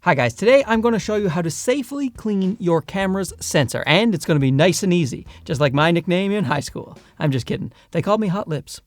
Hi guys, today I'm going to show you how to safely clean your camera's sensor, and it's going to be nice and easy, just like my nickname in high school. I'm just kidding. They called me Hot Lips.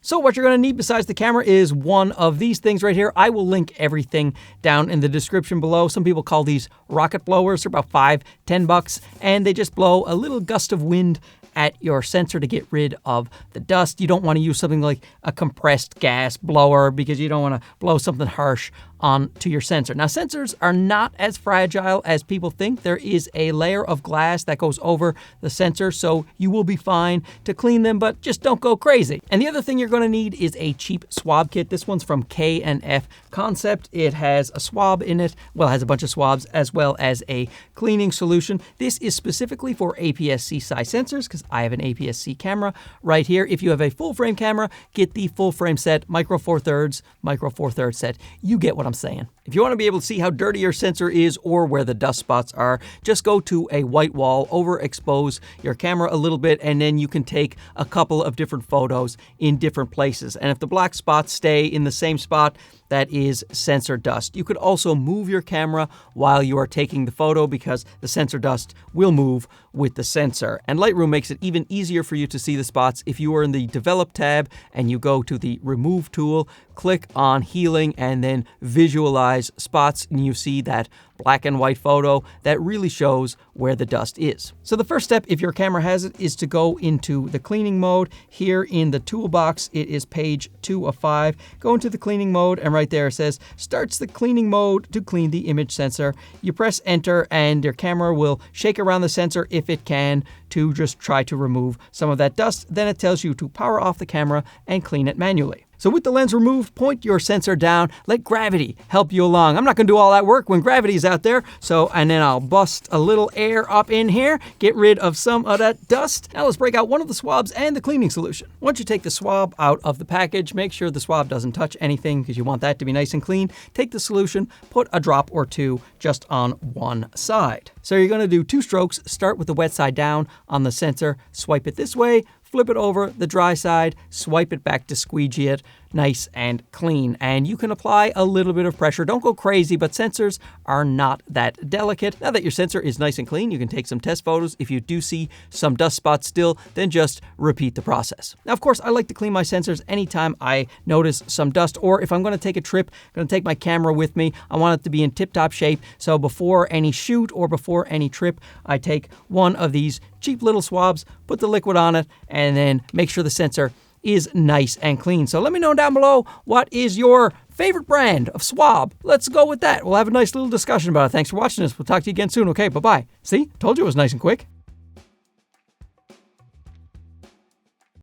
So what you're going to need besides the camera is one of these things right here. I will link everything down in the description below. Some people call these rocket blowers. They're about $5-10, and they just blow a little gust of wind at your sensor to get rid of the dust. You don't want to use something like a compressed gas blower because you don't want to blow something harsh onto your sensor. Now, sensors are not as fragile as people think. There is a layer of glass that goes over the sensor, so you will be fine to clean them, but just don't go crazy. And the other thing you're going to need is a cheap swab kit. This one's from K&F Concept. It has a swab in it. Well, it has a bunch of swabs as well as a cleaning solution. This is specifically for APS-C size sensors because I have an APS-C camera right here. If you have a full frame camera, get the full frame set, micro four thirds set. You get what I'm saying. If you want to be able to see how dirty your sensor is or where the dust spots are, just go to a white wall, overexpose your camera a little bit, and then you can take a couple of different photos in different places. And if the black spots stay in the same spot, that is sensor dust. You could also move your camera while you are taking the photo because the sensor dust will move with the sensor. And Lightroom makes it even easier for you to see the spots. If you are in the Develop tab and you go to the Remove tool, click on Healing and then Visualize Spots, and you see that black and white photo that really shows where the dust is. So the first step, if your camera has it, is to go into the cleaning mode. Here in the toolbox, it is page 2 of 5. Go into the cleaning mode, and right there it says, starts the cleaning mode to clean the image sensor. You press enter and your camera will shake around the sensor if it can to just try to remove some of that dust. Then it tells you to power off the camera and clean it manually. So with the lens removed, point your sensor down, let gravity help you along. I'm not gonna do all that work when gravity's out there. And then I'll bust a little air up in here, get rid of some of that dust. Now let's break out one of the swabs and the cleaning solution. Once you take the swab out of the package, make sure the swab doesn't touch anything because you want that to be nice and clean. Take the solution, put a drop or two just on one side. So you're gonna do 2 strokes, start with the wet side down on the sensor, swipe it this way, flip it over the dry side, swipe it back to squeegee it nice and clean. And you can apply a little bit of pressure. Don't go crazy, but sensors are not that delicate. Now that your sensor is nice and clean, you can take some test photos. If you do see some dust spots still, then just repeat the process. Now, of course, I like to clean my sensors anytime I notice some dust, or if I'm going to take a trip, I'm going to take my camera with me, I want it to be in tip-top shape. So before any shoot or before any trip, I take one of these cheap little swabs, put the liquid on it, and then make sure the sensor is nice and clean. So let me know down below, what is your favorite brand of swab? Let's go with that. We'll have a nice little discussion about it. Thanks for watching this. We'll talk to you again soon. Okay, bye-bye. See? Told you it was nice and quick.